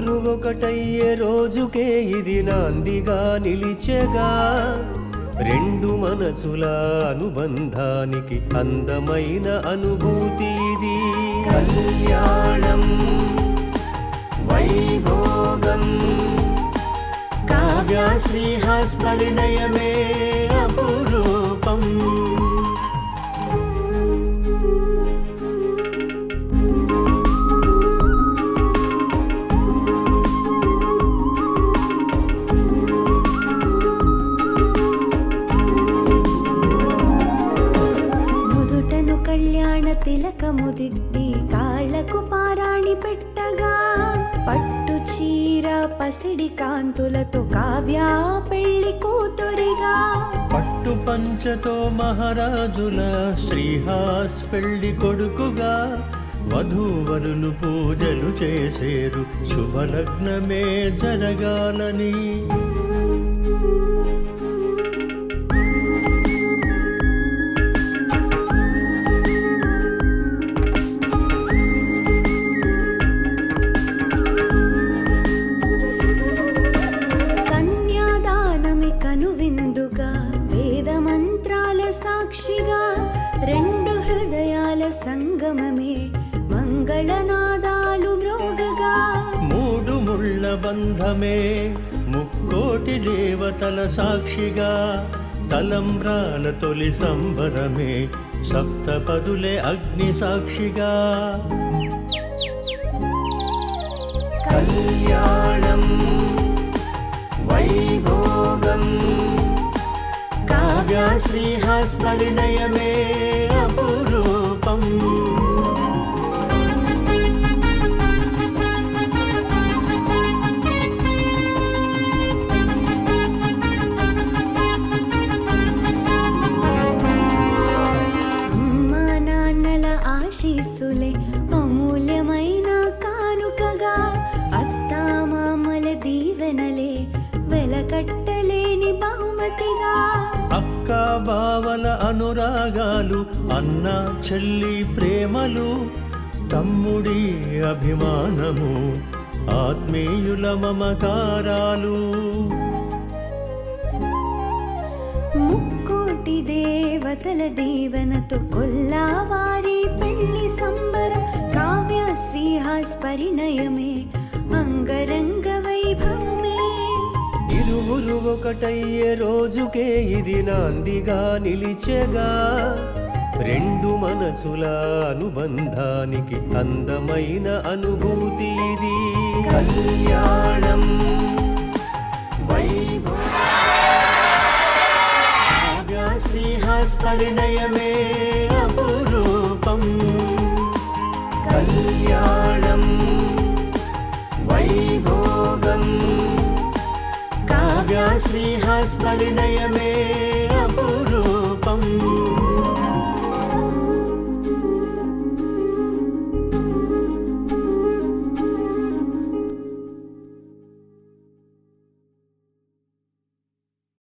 ఇరువురు ఒకటయ్యే రోజుకే ఇది నాందిగా నిలిచెగా రెండు మనసుల అనుబంధానికి అందమైన అనుభూతి ఇది కళ్యాణం వైభోగం కావ్య శ్రీహాస్ పరిణయమే అపురూపం కళ్యాణ తిలకము దిద్ది కాళ్లకు పారాణి పెట్టగా పట్టు చీర పసిడి కాంతులతో కావ్య పెళ్లి కూతురిగా పట్టు పంచతో మహారాజుల శ్రీహాస్ పెళ్లి కొడుకుగా వధూవరులు పూజలు చేసేరు శుభలగ్నమే జరగాలని సాక్షిగా రెండు హృదయాల సంగమమే మంగళనాదాలు మ్రోగగా మూడు ముళ్ళ బంధమే ముక్కోటి దేవతల సాక్షిగా తలంబ్రాల తొలి సంబరమే సప్తపదులే అగ్ని సాక్షిగా కళ్యాణం వైభోగం కావ్య శ్రీహాస్ పరిణయమే అపురూపం అమ్మా నాన్నల ఆశీస్సులే అమూల్యమైన కానుకగా అత్తా మామల దీవెనలే వెలకట్టలేని బహుమతిగా అక్క బావల అనురాగాలు అన్న చెల్లి ప్రేమలు తమ్ముడి అభిమానము ఆత్మీయుల మమకారాలు ముక్కోటి దేవతల దీవెనతో కొల్లావారి పెళ్లి సంబరం కావ్య శ్రీహాస్ పరిణయమే అంగరంగ వైభవమే ఇరువురు ఒకటయ్యే రోజుకే ఇది నాందిగా నిలిచెగా రెండు మనసుల అనుబంధానికి అందమైన అనుభూతి ఇది కళ్యాణం వైభోగం కావ్య శ్రీహాస్ పరిణయమే అపురూపం కళ్యాణం వైభోగం కావ్య శ్రీహాస్ పరిణయమే అపురూపం